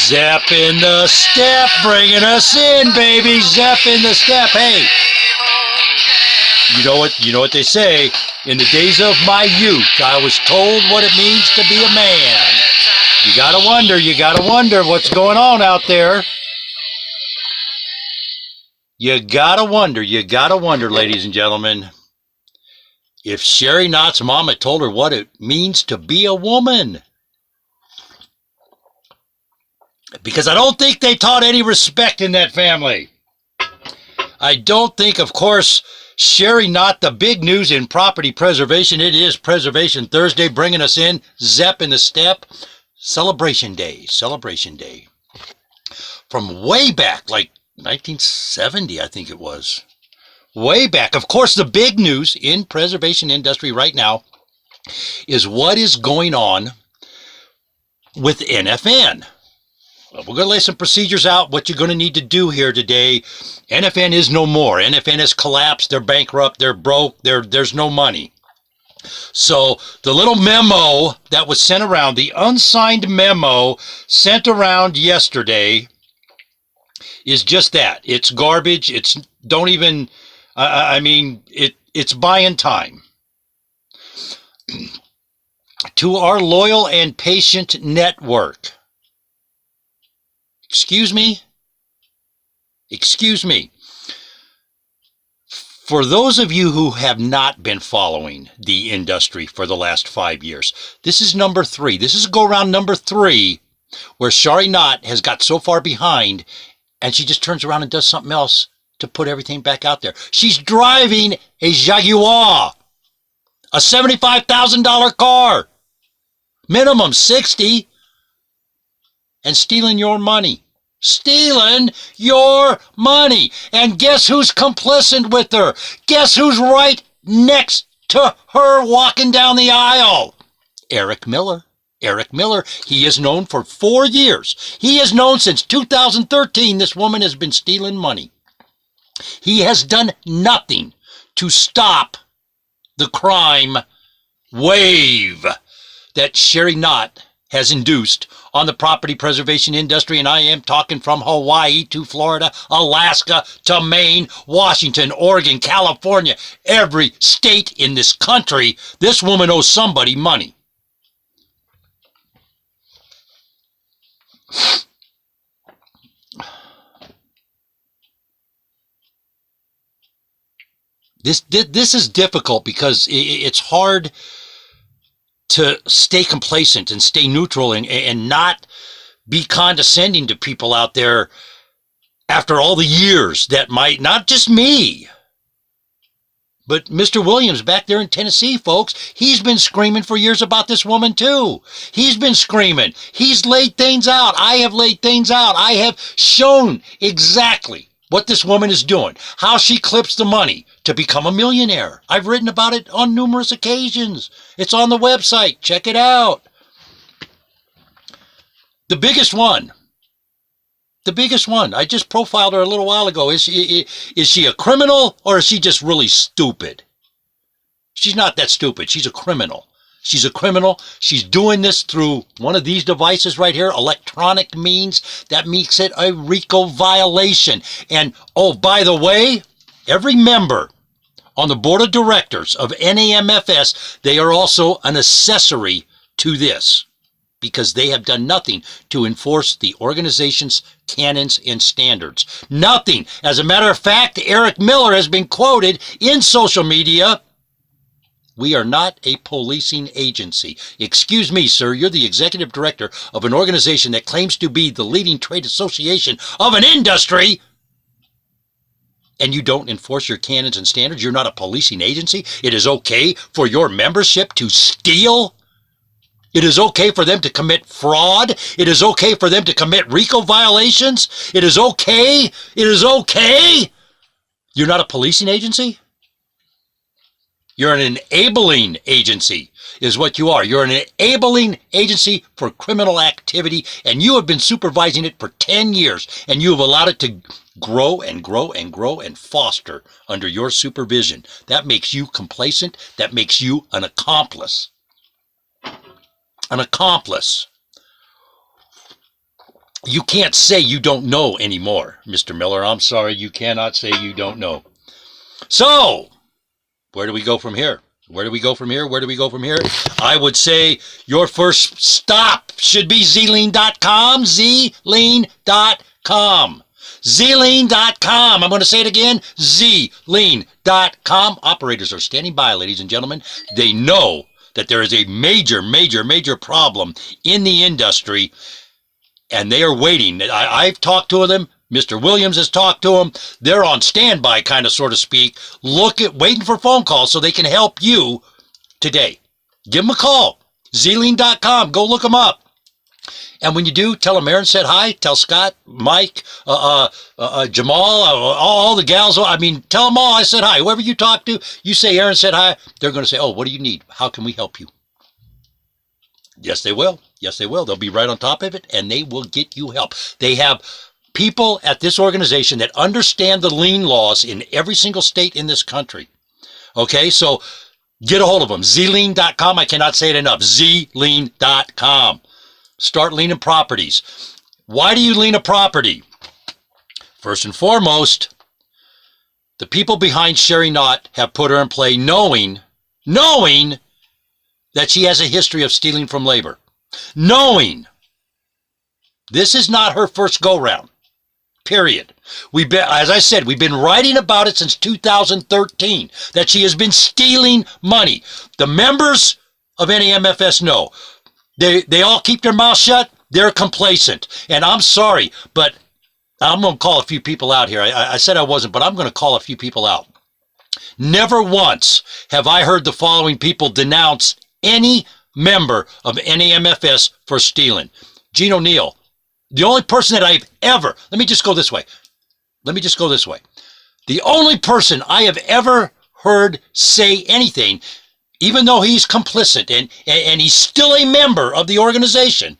Zep in the step, bringing us in, baby. Zep in the step. Hey, you know what they say? In the days of my youth, I was told what it means to be a man. You gotta wonder what's going on out there. You gotta wonder, ladies and gentlemen, if Sherry Knott's mama told her what it means to be a woman. Because I don't think they taught any respect in that family. I don't think, of course, Sherry Knott, the big news in property preservation. It is Preservation Thursday, bringing us in. Zep in the step. Celebration Day. From way back, like 1970, I think it was. Way back. Of course, the big news in preservation industry right now is what is going on with NFN. Well, we're going to lay some procedures out, what you're going to need to do here today. NFN is no more. NFN has collapsed. They're bankrupt. They're broke. There's no money. So the little memo that was sent around, the unsigned memo sent around yesterday, is just that. It's garbage. It's don't even, it's buying time. To our loyal and patient network. Excuse me? For those of you who have not been following the industry for the last 5 years, this is number 3. This is go-around number 3 where Sherry Knott has got so far behind and she just turns around and does something else to put everything back out there. She's driving a Jaguar, a $75,000 car, minimum $60,000, and stealing your money. Stealing your money. And guess who's complicit with her? Guess who's right next to her walking down the aisle? Eric Miller. He is known for 4 years. He is known since 2013 this woman has been stealing money. He has done nothing to stop the crime wave that Sherry Knott has induced on the property preservation industry, and I am talking from Hawaii to Florida, Alaska to Maine, Washington, Oregon, California, every state in this country. This woman owes somebody money. This is difficult because it's hard to stay complacent and stay neutral and not be condescending to people out there after all the years that might, not just me, but Mr. Williams back there in Tennessee, folks, he's been screaming for years about this woman too. He's been screaming. He's laid things out. I have laid things out. I have shown exactly what this woman is doing, how she clips the money to become a millionaire. I've written about it on numerous occasions. It's on the website. Check it out. The biggest one, I just profiled her a little while ago. Is she a criminal or is she just really stupid? She's not that stupid. She's a criminal. She's a criminal. She's doing this through one of these devices right here, electronic means. That makes it a RICO violation. And, oh, by the way, every member on the board of directors of NAMFS, they are also an accessory to this because they have done nothing to enforce the organization's canons and standards. Nothing. As a matter of fact, Eric Miller has been quoted in social media. We are not a policing agency. Excuse me, sir, you're the executive director of an organization that claims to be the leading trade association of an industry, and you don't enforce your canons and standards. You're not a policing agency. It is okay for your membership to steal. It is okay for them to commit fraud. It is okay for them to commit RICO violations. It is okay. It is okay. You're not a policing agency? You're an enabling agency is what you are. You're an enabling agency for criminal activity, and you have been supervising it for 10 years, and you have allowed it to grow and grow and grow and foster under your supervision. That makes you complacent. That makes you an accomplice. An accomplice. You can't say you don't know anymore, Mr. Miller. I'm sorry, you cannot say you don't know. So, where do we go from here? Where do we go from here? Where do we go from here? I would say your first stop should be zlean.com, zlean.com. zlean.com. I'm going to say it again, zlean.com. Operators are standing by, ladies and gentlemen. They know that there is a major, major, major problem in the industry, and they are waiting. I've talked to them. Mr. Williams has talked to them. They're on standby, kind of, so to speak, waiting for phone calls so they can help you today. Give them a call. zlean.com. Go look them up. And when you do, tell them Aaron said hi. Tell Scott, Mike, Jamal, all the gals. I mean, tell them all I said hi. Whoever you talk to, you say Aaron said hi. They're going to say, oh, what do you need? How can we help you? Yes, they will. Yes, they will. They'll be right on top of it, and they will get you help. They have people at this organization that understand the lien laws in every single state in this country. Okay, so get a hold of them. zlean.com. I cannot say it enough. zlean.com. Start leaning properties. Why do you lien a property? First and foremost, the people behind Sherry Knott have put her in play knowing that she has a history of stealing from labor. Knowing this is not her first go-round. Period. As I said, we've been writing about it since 2013, that she has been stealing money. The members of NAMFS know. They all keep their mouths shut. They're complacent. And I'm sorry, but I'm going to call a few people out here. I said I wasn't, but I'm going to call a few people out. Never once have I heard the following people denounce any member of NAMFS for stealing. Gene O'Neill. The only person that I've ever, let me just go this way. The only person I have ever heard say anything, even though he's complicit and he's still a member of the organization,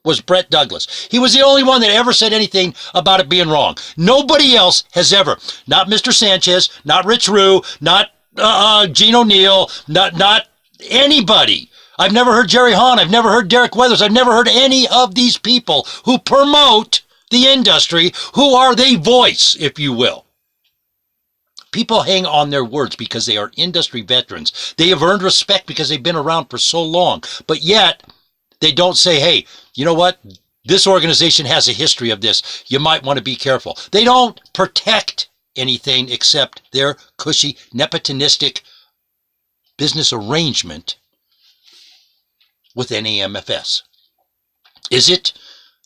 was Brett Douglas. He was the only one that ever said anything about it being wrong. Nobody else has ever. Not Mr. Sanchez, not Rich Rue, not Gene O'Neill, not anybody. I've never heard Jerry Hahn. I've never heard Derek Weathers. I've never heard any of these people who promote the industry, who are the voice, if you will. People hang on their words because they are industry veterans. They have earned respect because they've been around for so long. But yet, they don't say, hey, you know what? This organization has a history of this. You might want to be careful. They don't protect anything except their cushy, nepotistic business arrangement with NAMFS. Is it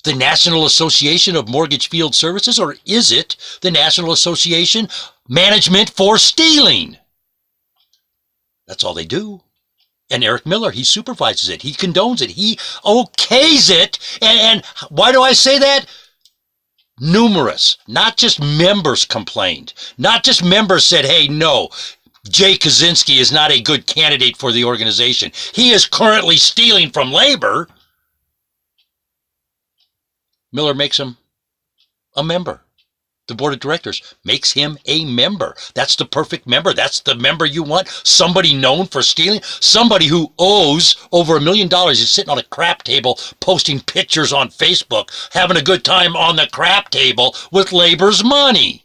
the National Association of Mortgage Field Services, or is it the National Association Management for Stealing? That's all they do. And Eric Miller, he supervises it. He condones it. He okays it. And why do I say that? Numerous, not just members complained. Not just members said, hey, no, Jay Kaczynski is not a good candidate for the organization. He is currently stealing from labor. Miller makes him a member. The board of directors makes him a member. That's the perfect member. That's the member you want. Somebody known for stealing. Somebody who owes over $1 million is sitting on a crap table posting pictures on Facebook, having a good time on the crap table with labor's money.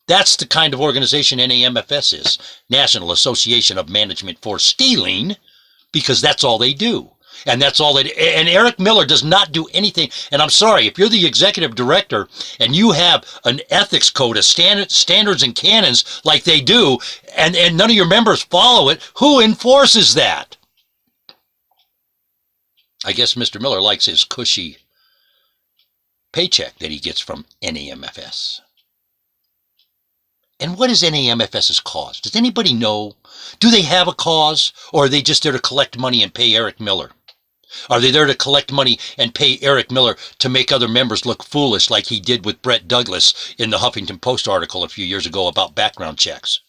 That's the kind of organization NAMFS is. National Association of Management for Stealing, because that's all they do. And that's all that, and Eric Miller does not do anything. And I'm sorry, if you're the executive director and you have an ethics code, a standards and canons like they do, and none of your members follow it, who enforces that? I guess Mr. Miller likes his cushy paycheck that he gets from NAMFS. And what is NAMFS's cause? Does anybody know? Do they have a cause, or are they just there to collect money and pay Eric Miller? Are they there to collect money and pay Eric Miller to make other members look foolish like he did with Brett Douglas in the Huffington Post article a few years ago about background checks?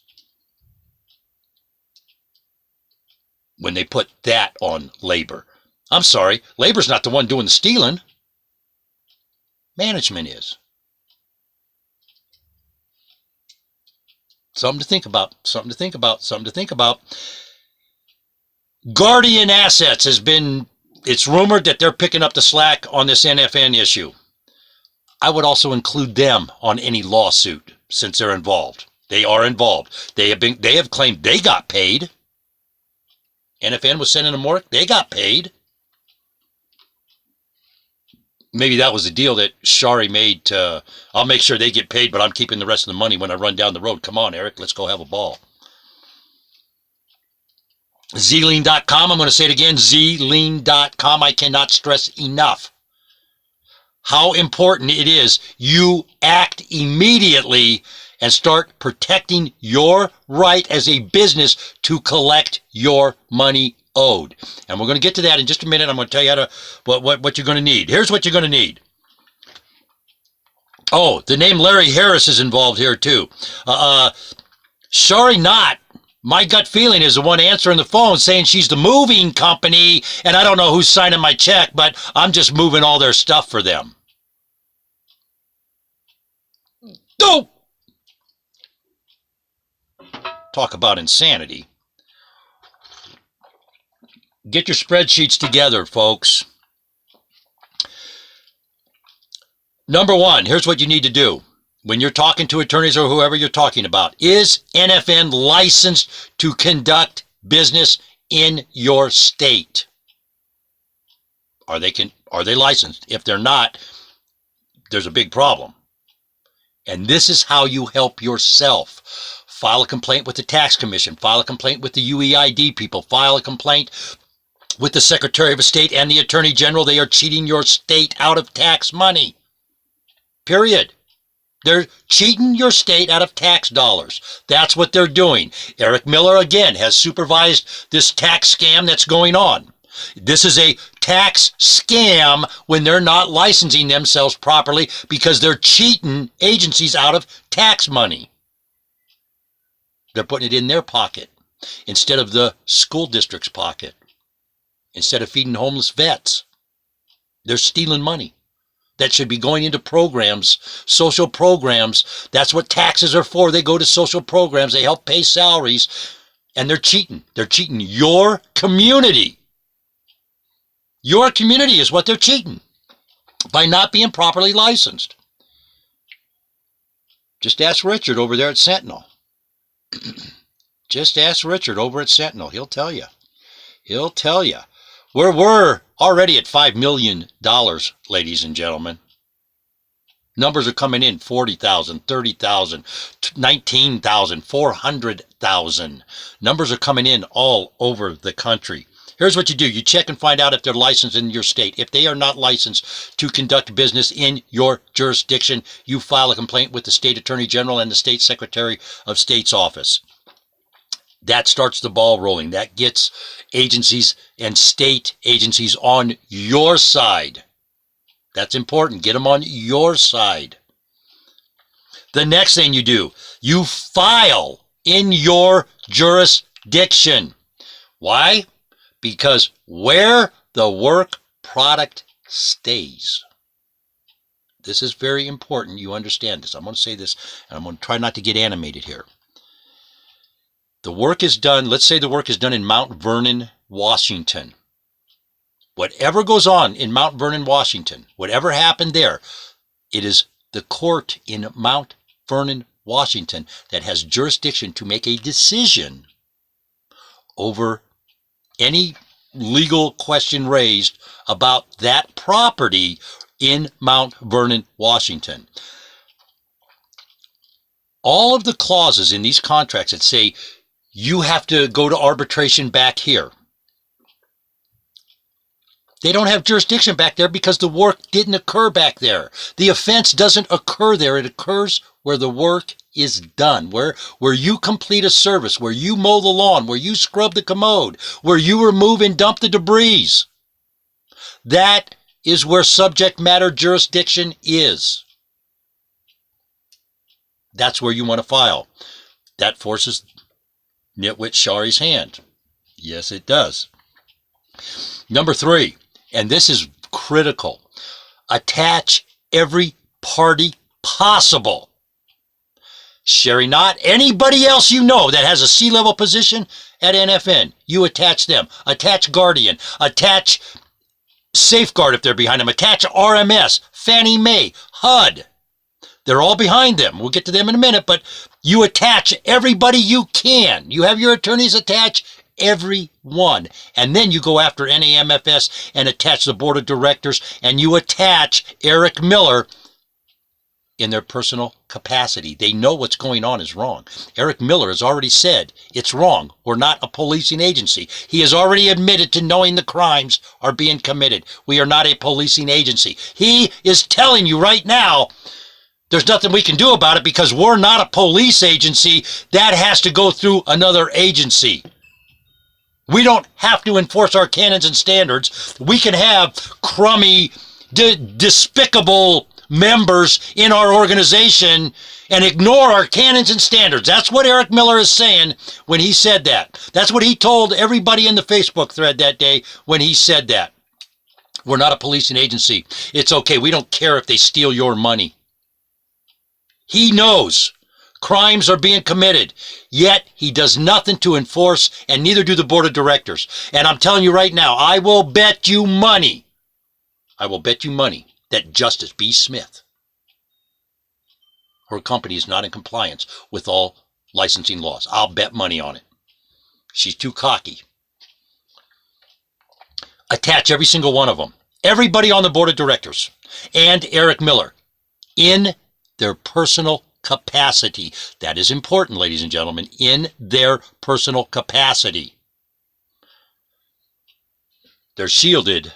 When they put that on labor. I'm sorry, labor's not the one doing the stealing. Management is. Something to think about, something to think about, something to think about. Guardian Assets has been It's rumored that they're picking up the slack on this NFN issue. I would also include them on any lawsuit since they're involved. They are involved. They have claimed they got paid. NFN was sending them work. They got paid. Maybe that was the deal that Shari made to, I'll make sure they get paid, but I'm keeping the rest of the money when I run down the road. Come on, Eric, let's go have a ball. Zlean.com, I'm going to say it again, Zlean.com. I cannot stress enough how important it is you act immediately and start protecting your right as a business to collect your money owed. And we're going to get to that in just a minute. I'm going to tell you how to what you're going to need. Here's what you're going to need. Oh, the name Larry Harris is involved here too. Shari Knott, my gut feeling is the one answering the phone saying she's the moving company, and I don't know who's signing my check, but I'm just moving all their stuff for them. Oh! Talk about insanity. Get your spreadsheets together, folks. Number one, here's what you need to do. When you're talking to attorneys or whoever you're talking about, is NFN licensed to conduct business in your state? Are they licensed? If they're not, there's a big problem. And this is how you help yourself. File a complaint with the tax commission. File a complaint with the UEID people. File a complaint with the Secretary of State and the Attorney General. They are cheating your state out of tax money. Period. They're cheating your state out of tax dollars. That's what they're doing. Eric Miller, again, has supervised this tax scam that's going on. This is a tax scam when they're not licensing themselves properly because they're cheating agencies out of tax money. They're putting it in their pocket instead of the school district's pocket. Instead of feeding homeless vets, they're stealing money that should be going into programs, social programs. That's what taxes are for. They go to social programs. They help pay salaries, and they're cheating. They're cheating your community. Your community is what they're cheating by not being properly licensed. Just ask Richard over there at Sentinel. Just ask Richard over at Sentinel. He'll tell you. He'll tell you. We're already at $5 million, ladies and gentlemen. Numbers are coming in, 40,000, 30,000, 19,000, 400,000. Numbers are coming in all over the country. Here's what you do. You check and find out if they're licensed in your state. If they are not licensed to conduct business in your jurisdiction, you file a complaint with the State Attorney General and the State Secretary of State's office. That starts the ball rolling. That gets agencies and state agencies on your side. That's important. Get them on your side. The next thing you do, you file in your jurisdiction. Why? Because where the work product stays. This is very important. You understand this. I'm going to say this, and I'm going to try not to get animated here. The work is done, let's say the work is done in Mount Vernon, Washington. Whatever goes on in Mount Vernon, Washington, whatever happened there, it is the court in Mount Vernon, Washington that has jurisdiction to make a decision over any legal question raised about that property in Mount Vernon, Washington. All of the clauses in these contracts that say you have to go to arbitration back here, they don't have jurisdiction back there because the work didn't occur back there. The offense doesn't occur there. It occurs where the work is done, where you complete a service, where you mow the lawn, where you scrub the commode, where you remove and dump the debris. That is where subject matter jurisdiction is. That's where you want to file. That forces Nitwit Shari's hand. Yes, it does. Number 3, and this is critical, attach every party possible. Shari Knott, anybody else you know that has a C-level position at NFN, you attach them. Attach Guardian. Attach Safeguard if they're behind them. Attach RMS, Fannie Mae, HUD. They're all behind them. We'll get to them in a minute, but you attach everybody you can. You have your attorneys attach everyone. And then you go after NAMFS and attach the board of directors, and you attach Eric Miller in their personal capacity. They know what's going on is wrong. Eric Miller has already said it's wrong. We're not a policing agency. He has already admitted to knowing the crimes are being committed. We are not a policing agency. He is telling you right now there's nothing we can do about it because we're not a police agency. That has to go through another agency. We don't have to enforce our canons and standards. We can have crummy, despicable members in our organization and ignore our canons and standards. That's what Eric Miller is saying when he said that. That's what he told everybody in the Facebook thread that day when he said that. We're not a policing agency. It's okay. We don't care if they steal your money. He knows crimes are being committed, yet he does nothing to enforce, and neither do the board of directors. And I'm telling you right now, I will bet you money that Justice B. Smith, her company, is not in compliance with all licensing laws. I'll bet money on it. She's too cocky. Attach every single one of them. Everybody on the board of directors and Eric Miller in their personal capacity. That is important, ladies and gentlemen, in their personal capacity. They're shielded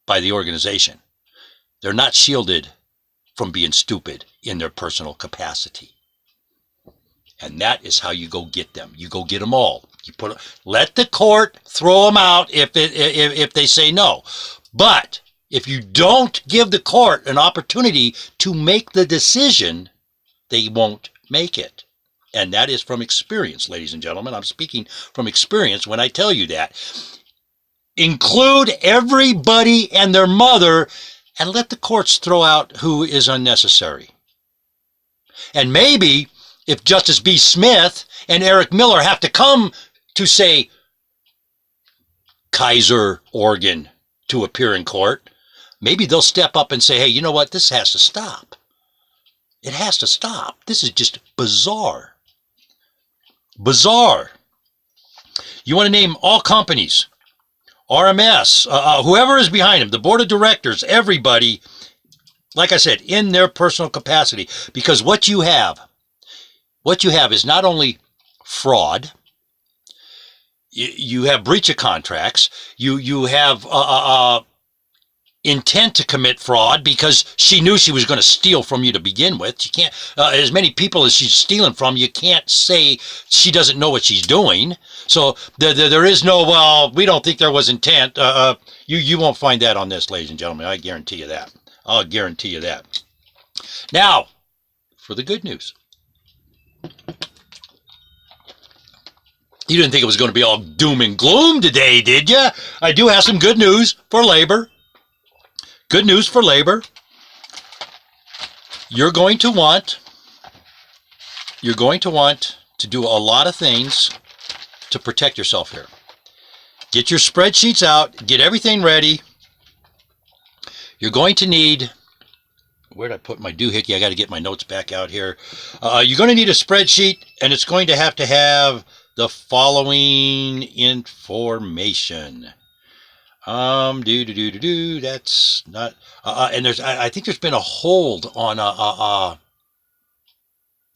by the organization. They're not shielded from being stupid in their personal capacity. And that is how you go get them. You go get them all. Let the court throw them out if they say no. But if you don't give the court an opportunity to make the decision, they won't make it. And that is from experience, ladies and gentlemen. I'm speaking from experience when I tell you that. Include everybody and their mother and let the courts throw out who is unnecessary. And maybe if Justice B. Smith and Eric Miller have to come to, say, Keizer, Oregon, to appear in court, maybe they'll step up and say, hey, you know what? This has to stop. It has to stop. This is just bizarre. Bizarre. You want to name all companies, RMS, whoever is behind them, the board of directors, everybody, like I said, in their personal capacity. Because what you have is not only fraud, you have breach of contracts, you have intent to commit fraud because she knew she was going to steal from you to begin with. You can't, as many people as she's stealing from, you can't say she doesn't know what she's doing. So there is no, well, we don't think there was intent. You won't find that on this, ladies and gentlemen. I guarantee you that. I'll guarantee you that. Now, for the good news. You didn't think it was going to be all doom and gloom today, did you? I do have some good news for labor. Good news for labor. You're going to want to do a lot of things to protect yourself here. Get your spreadsheets out. Get everything ready. You're going to need, where did I put my doohickey? I got to get my notes back out here. You're going to need a spreadsheet, and it's going to have the following information. That's not, and I think there's been a hold on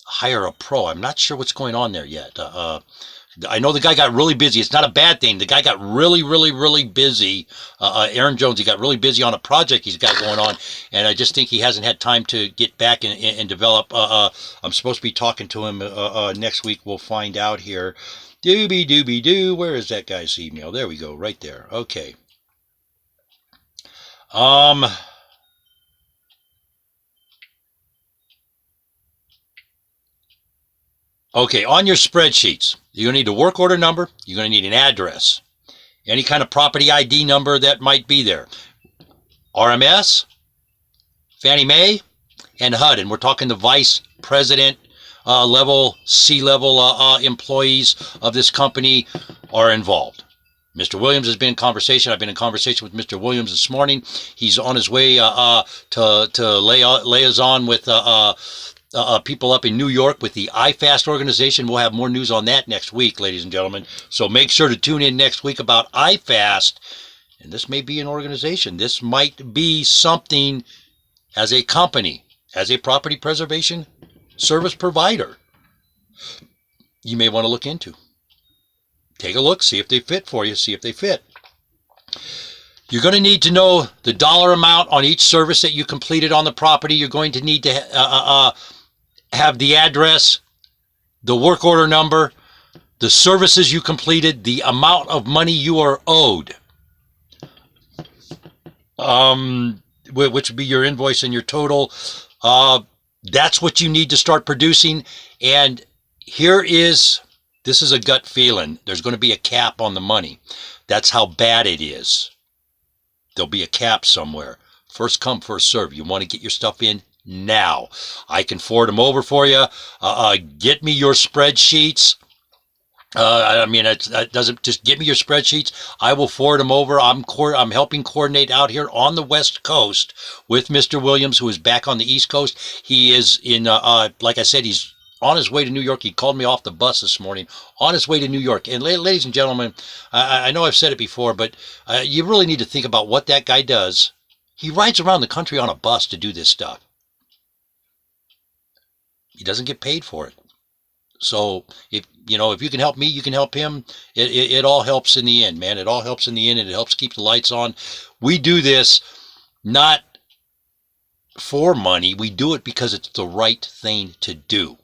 hire a pro. I'm not sure what's going on there yet. I know the guy got really busy. It's not a bad thing. The guy got really busy. Aaron Jones, he got really busy on a project he's got going on, and I just think he hasn't had time to get back and develop. I'm supposed to be talking to him next week. We'll find out here. Doobie-doo. Where is that guy's email? There we go, right there. Okay. Okay, on your spreadsheets, you're going to need a work order number. You're going to need an address. Any kind of property ID number that might be there. RMS, Fannie Mae, and HUD. And we're talking the vice president level, C-level employees of this company are involved. Mr. Williams has been in conversation. I've been in conversation with Mr. Williams this morning. He's on his way to liaison with people up in New York with the iFast organization. We'll have more news on that next week, ladies and gentlemen. So make sure to tune in next week about iFast. And this may be an organization. This might be something as a company, as a property preservation service provider, you may want to look into. Take a look, see if they fit for you, see if they fit. You're going to need to know the dollar amount on each service that you completed on the property. You're going to need to have the address, the work order number, the services you completed, the amount of money you are owed, which would be your invoice and your total. That's what you need to start producing. And this is a gut feeling. There's going to be a cap on the money. That's how bad it is. There'll be a cap somewhere. First come, first serve. You want to get your stuff in now. I can forward them over for you. Get me your spreadsheets. It doesn't just get me your spreadsheets. I will forward them over. I'm helping coordinate out here on the West Coast with Mr. Williams, who is back on the East Coast. He is in, like I said, he's on his way to New York. He called me off the bus this morning, on his way to New York. And ladies and gentlemen, I know I've said it before, but you really need to think about what that guy does. He rides around the country on a bus to do this stuff. He doesn't get paid for it. So if you can help me, you can help him. It all helps in the end, man. It all helps in the end, and it helps keep the lights on. We do this not for money. We do it because it's the right thing to do.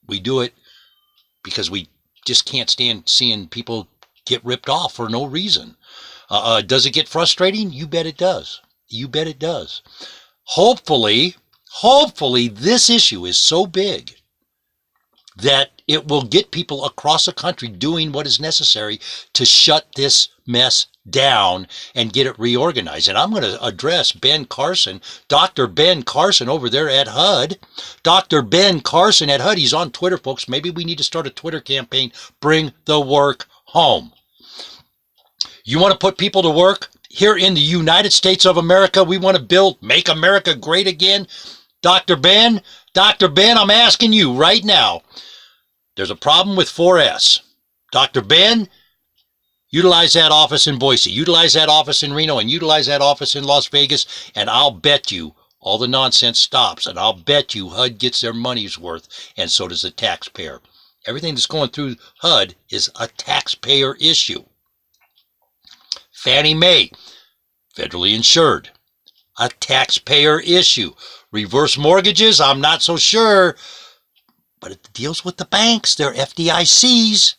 We do it because we just can't stand seeing people get ripped off for no reason. Does it get frustrating? You bet it does. You bet it does. Hopefully this issue is so big that it will get people across the country doing what is necessary to shut this mess down and get it reorganized. And I'm going to address Ben Carson, Dr. Ben Carson over there at HUD. Dr. Ben Carson at HUD, he's on Twitter, folks. Maybe we need to start a Twitter campaign. Bring the work home. You want to put people to work? Here in the United States of America, we want to make America great again. Dr. Ben, I'm asking you right now, there's a problem with 4S. Dr. Ben, utilize that office in Boise, utilize that office in Reno, and utilize that office in Las Vegas, and I'll bet you all the nonsense stops, and I'll bet you HUD gets their money's worth, and so does the taxpayer. Everything that's going through HUD is a taxpayer issue. Fannie Mae, federally insured, a taxpayer issue. Reverse mortgages, I'm not so sure, but it deals with the banks. They're FDICs.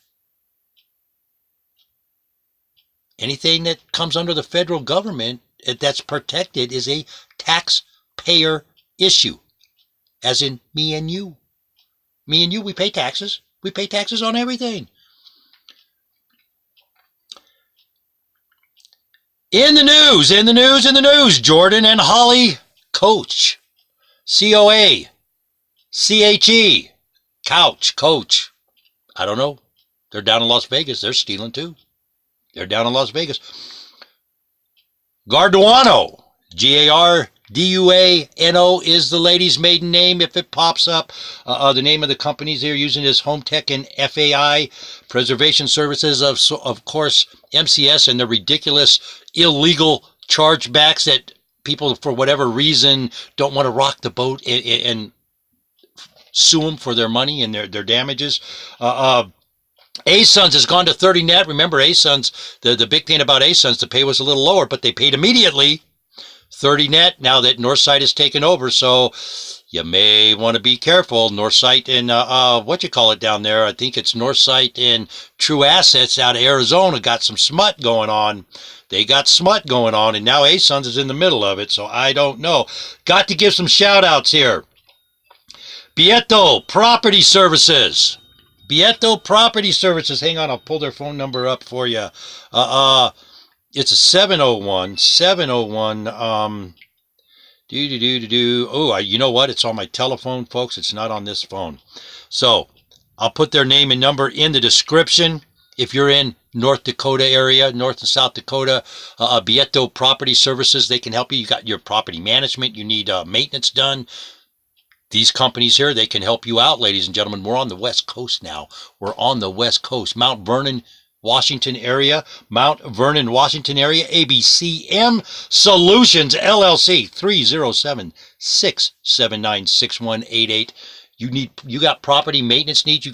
Anything that comes under the federal government that's protected is a taxpayer issue, as in me and you. Me and you, we pay taxes. We pay taxes on everything. In the news, Jordan and Holly Coach, COA, CHE, Coach. I don't know. They're down in Las Vegas. They're stealing too. They're down in Las Vegas. Garduano, Garduano is the lady's maiden name. If it pops up, the name of the companies they're using is Home Tech and FAI, Preservation Services, of course, MCS, and the ridiculous illegal chargebacks that people, for whatever reason, don't want to rock the boat and sue them for their money and their damages. A-Sons has gone to 30 net. Remember, A-Sons, the big thing about A-Sons, the pay was a little lower, but they paid immediately. 30 net now that Northside has taken over, so you may want to be careful. Northside and what you call it down there, I think it's Northside and True Assets out of Arizona got some smut going on. They got smut going on, and now A-Sons is in the middle of it, so I don't know. Got to give some shout outs here. Bieto Property Services. Bieto Property Services. Hang on, I'll pull their phone number up for you. It's a 701. Oh, you know what? It's on my telephone, folks. It's not on this phone. So, I'll put their name and number in the description. If you're in North Dakota area, North and South Dakota, Bieto Property Services, they can help you. You got your property management. You need maintenance done. These companies here, they can help you out, ladies and gentlemen. We're on the West Coast now. We're on the West Coast. Mount Vernon, Washington area. Mount Vernon, Washington area. ABCM Solutions, LLC, 307-679-6188. You got property maintenance needs. You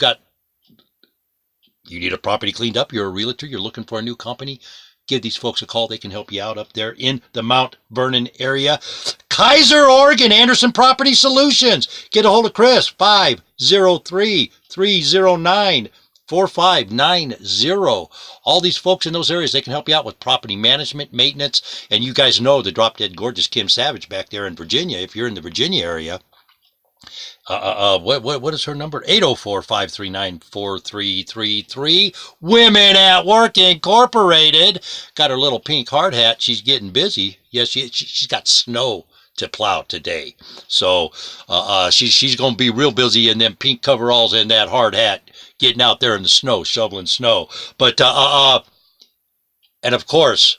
need a property cleaned up. You're a realtor. You're looking for a new company. Give these folks a call. They can help you out up there in the Mount Vernon area. Keizer, Oregon, Anderson Property Solutions. Get a hold of Chris, 503-309-4590. All these folks in those areas, they can help you out with property management, maintenance, and you guys know the drop dead gorgeous Kim Savage back there in Virginia. If you're in the Virginia area, what is her number? 804-539-4333. Women at Work Incorporated. Got her little pink hard hat. She's getting busy. Yes, she's got snow to plow today. So she's going to be real busy in them pink coveralls and that hard hat, getting out there in the snow, shoveling snow. But and of course,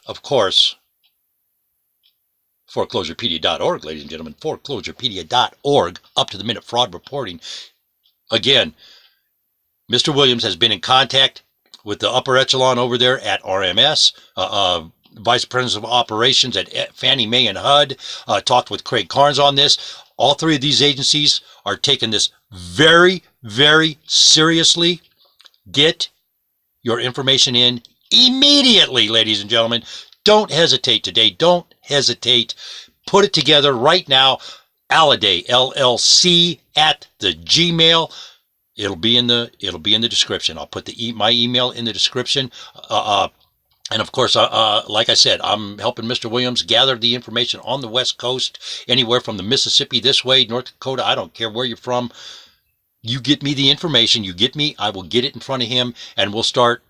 foreclosurepedia.org, ladies and gentlemen, foreclosurepedia.org, up-to-the-minute fraud reporting. Again, Mr. Williams has been in contact with the upper echelon over there at RMS, Vice President of Operations at Fannie Mae and HUD, talked with Craig Carnes on this. All three of these agencies are taking this very, very seriously. Get your information in immediately, ladies and gentlemen. Don't hesitate today. Don't hesitate. Put it together right now. Aladay LLC at the Gmail. It'll be in the description. I'll put my email in the description. And of course, like I said, I'm helping Mr. Williams gather the information on the West Coast, anywhere from the Mississippi this way, North Dakota. I don't care where you're from. You get me the information. You get me. I will get it in front of him, and we'll start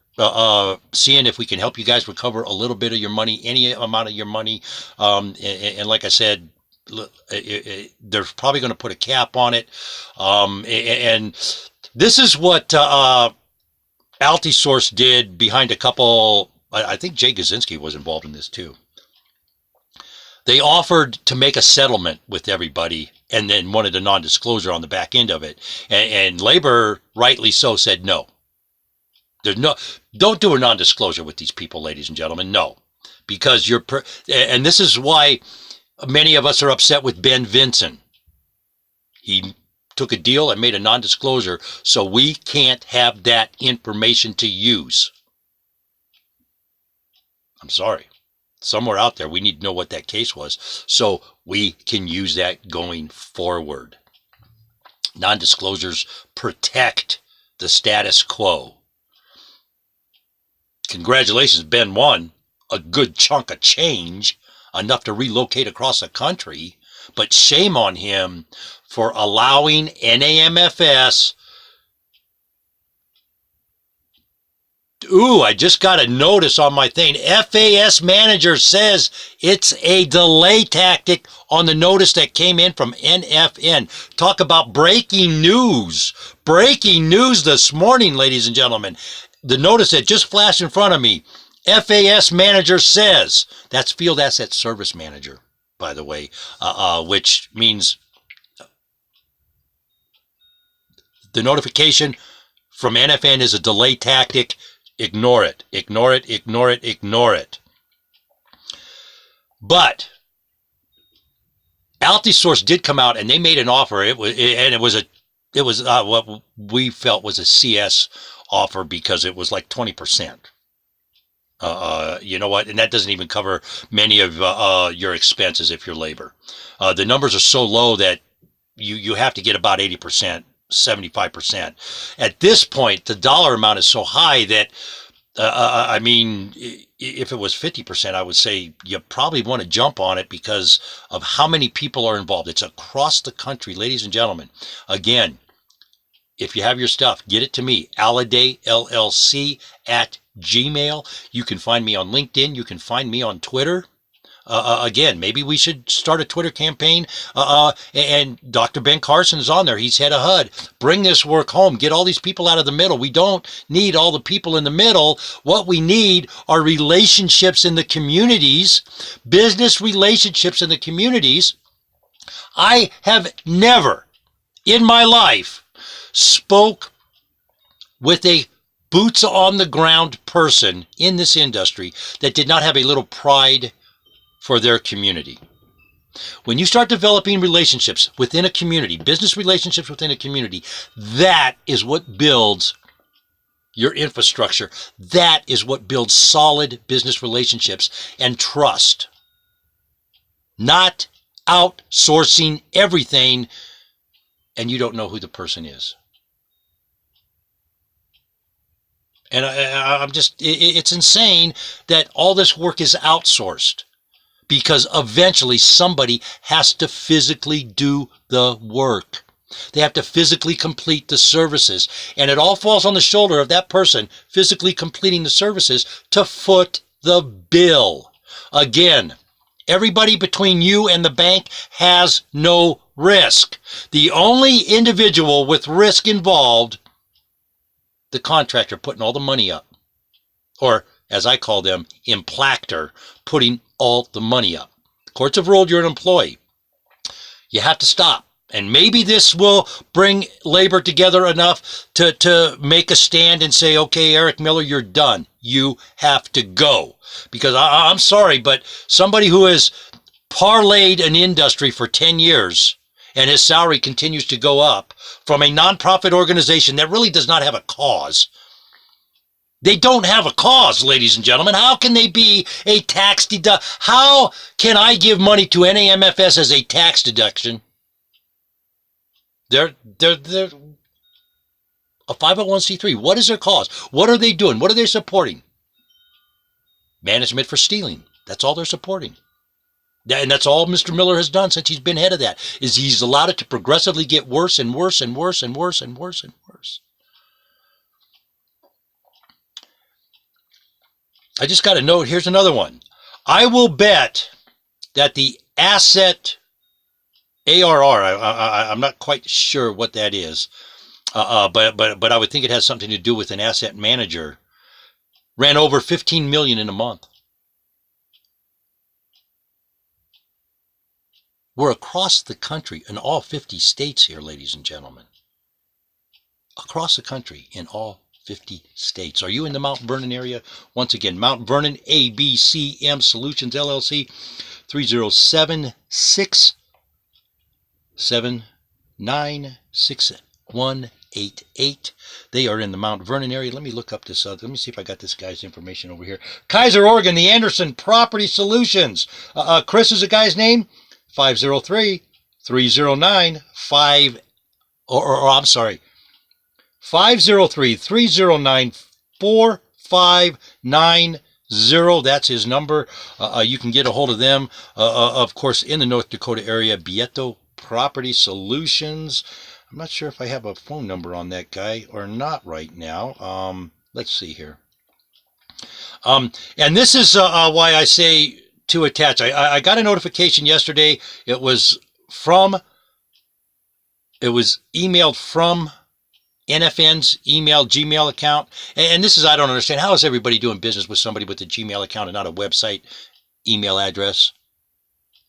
seeing if we can help you guys recover a little bit of your money, any amount of your money. And like I said, they're probably going to put a cap on it. And this is what Altisource did behind a couple. I think Jay Gazinski was involved in this too. They offered to make a settlement with everybody and then wanted a non-disclosure on the back end of it. And labor, rightly so, said no. Don't do a non-disclosure with these people, ladies and gentlemen. No, because and this is why many of us are upset with Ben Vinson. He took a deal and made a non-disclosure, so we can't have that information to use. I'm sorry. Somewhere out there, we need to know what that case was so we can use that going forward. Non-disclosures protect the status quo. Congratulations, Ben won a good chunk of change, enough to relocate across the country, but shame on him for allowing NAMFS. Ooh, I just got a notice on my thing. FAS manager says it's a delay tactic on the notice that came in from NFN. Talk about breaking news. Breaking news this morning, ladies and gentlemen. The notice that just flashed in front of me. FAS manager says, that's Field Asset Service Manager, by the way, which means the notification from NFN is a delay tactic. Ignore it, ignore it, ignore it, ignore it. But Altisource did come out and they made an offer. It was what we felt was a CS offer because it was like 20%. You know what? And that doesn't even cover many of your expenses if you're labor. The numbers are so low that you have to get about 80%. 75%. At this point, the dollar amount is so high that, I mean, if it was 50%, I would say you probably want to jump on it because of how many people are involved. It's across the country, ladies and gentlemen. Again, if you have your stuff, get it to me, Aladay LLC at Gmail. You can find me on LinkedIn. You can find me on Twitter. Again, maybe we should start a Twitter campaign. And Dr. Ben Carson is on there. He's head of HUD. Bring this work home. Get all these people out of the middle. We don't need all the people in the middle. What we need are relationships in the communities, business relationships in the communities. I have never in my life spoke with a boots on the ground person in this industry that did not have a little pride for their community. When you start developing relationships within a community, business relationships within a community, that is what builds your infrastructure. That is what builds solid business relationships and trust. Not outsourcing everything and you don't know who the person is. And I'm just, it's insane that all this work is outsourced because eventually somebody has to physically do the work. They have to physically complete the services. And it all falls on the shoulder of that person physically completing the services to foot the bill. Again, everybody between you and the bank has no risk. The only individual with risk involved, the contractor putting all the money up, or as I call them, implactor, putting all the money up. The courts have ruled you're an employee. You have to stop. And maybe this will bring labor together enough to make a stand and say, okay, Eric Miller, you're done. You have to go. Because I'm sorry, but somebody who has parlayed an industry for 10 years and his salary continues to go up from a nonprofit organization that really does not have a cause. They don't have a cause, ladies and gentlemen. How can they be a tax deduction? How can I give money to NAMFS as a tax deduction? They're a 501c3. What is their cause? What are they doing? What are they supporting? Management for stealing. That's all they're supporting. And that's all Mr. Miller has done since he's been head of that, is he's allowed it to progressively get worse and worse and worse and worse and worse and worse. I just got a note. Here's another one. I will bet that the asset ARR, I'm not quite sure what that is, but I would think it has something to do with an asset manager, ran over 15 million in a month. We're across the country in all 50 states here, ladies and gentlemen. Across the country in all 50 states. Are you in the Mount Vernon area? Once again, Mount Vernon, ABCM Solutions, LLC, 307-679-6188. They are in the Mount Vernon area. Let me look up this other. Let me see if I got this guy's information over here. Keizer, Oregon, the Anderson Property Solutions. Chris is the guy's name. 503-309-5, or I'm sorry, 503-309-4590. That's his number. You can get a hold of them, of course, in the North Dakota area, Bieto Property Solutions. I'm not sure if I have a phone number on that guy or not right now. Let's see here. And this is why I say to attach. I got a notification yesterday. It was emailed from NFN's Gmail account. And this is, I don't understand. How is everybody doing business with somebody with a Gmail account and not a website email address?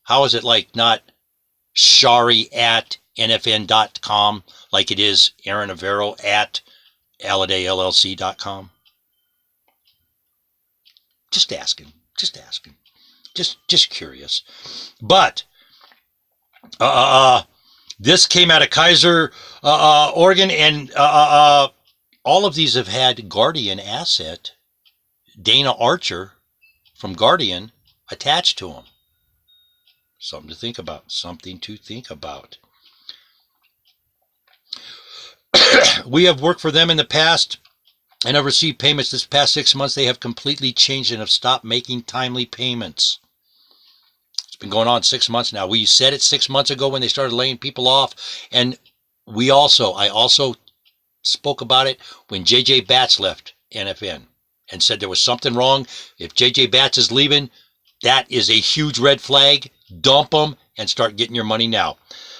How is it like not shari@nfn.com like it is Aaron Avero at Aladay LLC.com? Just asking. Just curious. But this came out of Keizer, Oregon, and all of these have had Guardian asset, Dana Archer from Guardian, attached to them. Something to think about. We have worked for them in the past and have received payments this past 6 months. They have completely changed and have stopped making timely payments. It's been going on 6 months now. We said it 6 months ago when they started laying people off. And I also spoke about it when JJ Batts left NFN and said there was something wrong. If JJ Batts is leaving, That is a huge red flag. Dump them and start getting your money now.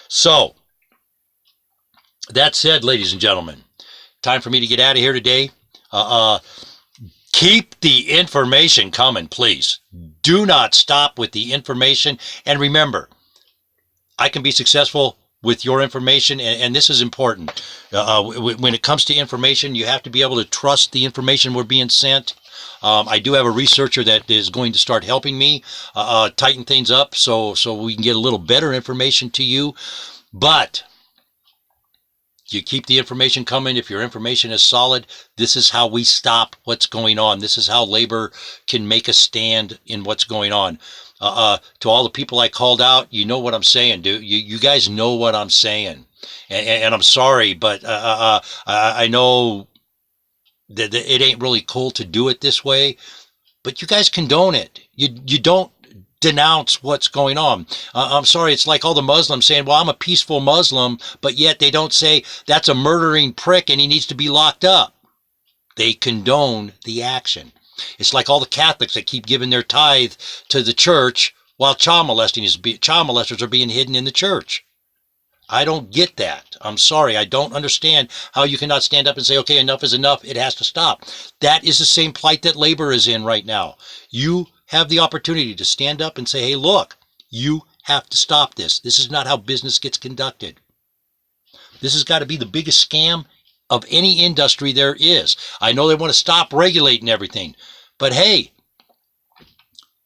So, that said, ladies and gentlemen, time for me to get out of here today. Keep the information coming, please. Do not stop with the information. And remember, I can be successful with your information, and this is important. When it comes to information, you have to be able to trust the information we're being sent. I do have a researcher that is going to start helping me tighten things up so we can get a little better information to you. But you keep the information coming. If your information is solid, this is how we stop what's going on. This is how labor can make a stand in what's going on. To all the people I called out, you know what I'm saying, dude. You guys know what I'm saying. And I'm sorry, but I know that it ain't really cool to do it this way, but you guys condone it. You don't denounce what's going on. I'm sorry, it's like all the Muslims saying, well, I'm a peaceful Muslim, but yet they don't say that's a murdering prick and he needs to be locked up. They condone the action. It's like all the Catholics that keep giving their tithe to the church while child molesters are being hidden in the church. I don't get that. I'm sorry. I don't understand how you cannot stand up and say, okay, enough is enough. It has to stop. That is the same plight that labor is in right now. You have the opportunity to stand up and say, hey, look, you have to stop this. This is not how business gets conducted. This has got to be the biggest scam of any industry there is. I know they want to stop regulating everything, but hey,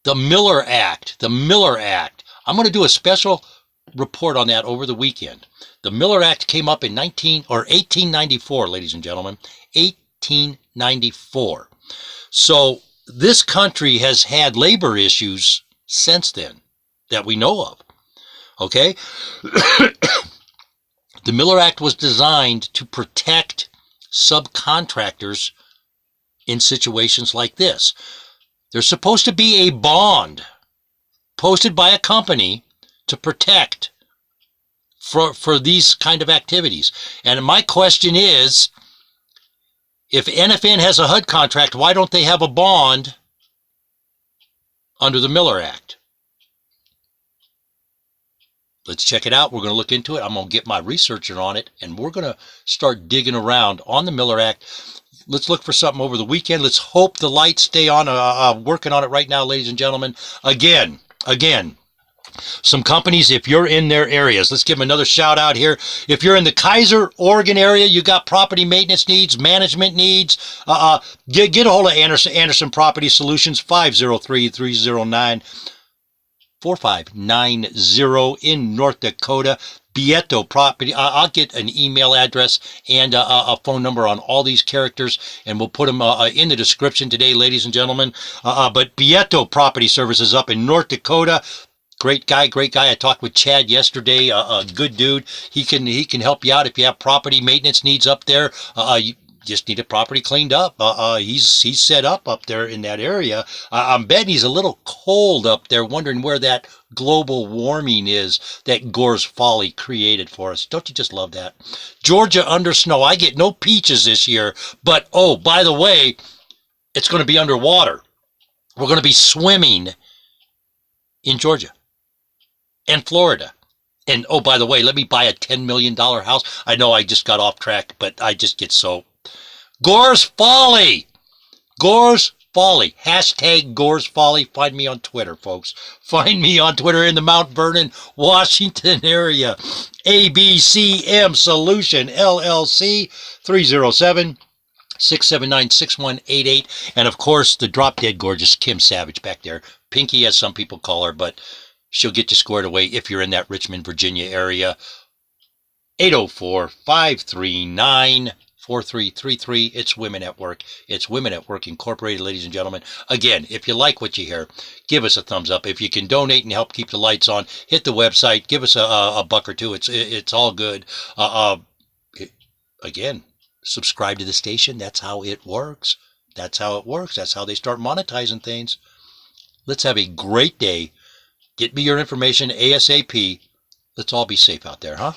the Miller Act, I'm going to do a special report on that over the weekend. The Miller Act came up in 1894, ladies and gentlemen, 1894. So this country has had labor issues since then that we know of. Okay? The Miller Act was designed to protect subcontractors in situations like this. There's supposed to be a bond posted by a company to protect for these kind of activities. And my question is, if NFN has a HUD contract, why don't they have a bond under the Miller Act? Let's check it out. We're going to look into it. I'm going to get my researcher on it, and we're going to start digging around on the Miller Act. Let's look for something over the weekend. Let's hope the lights stay on. Working on it right now, ladies and gentlemen. Again, some companies, if you're in their areas, let's give them another shout out here. If you're in the Keizer, Oregon area, you got property maintenance needs, management needs, get a hold of Anderson Property Solutions, 503-309-4590 in North Dakota. Bieto Property. I'll get an email address and a phone number on all these characters, and we'll put them in the description today, ladies and gentlemen. But Bieto Property Services up in North Dakota. Great guy. I talked with Chad yesterday. A good dude. He can help you out if you have property maintenance needs up there. You just need a property cleaned up. He's set up there in that area. I'm betting he's a little cold up there, wondering where that global warming is that Gore's Folly created for us. Don't you just love that? Georgia under snow. I get no peaches this year, but oh, by the way, it's going to be underwater. We're going to be swimming in Georgia and Florida. And oh, by the way, let me buy a $10 million house. I know I just got off track, but I just get so... Gore's Folly. Gore's Folly. Hashtag Gore's Folly. Find me on Twitter, folks. Find me on Twitter in the Mount Vernon, Washington area. ABCM Solution LLC 307-679-6188. And of course, the drop dead gorgeous Kim Savage back there. Pinky, as some people call her, but she'll get you squared away if you're in that Richmond, Virginia area. 804-539-4333. It's Women at Work. It's Women at Work Incorporated, ladies and gentlemen. Again, if you like what you hear, give us a thumbs up. If you can donate and help keep the lights on, hit the website. Give us a buck or two. It's all good. Again, subscribe to the station. That's how it works. That's how it works. That's how they start monetizing things. Let's have a great day. Get me your information ASAP. Let's all be safe out there, huh?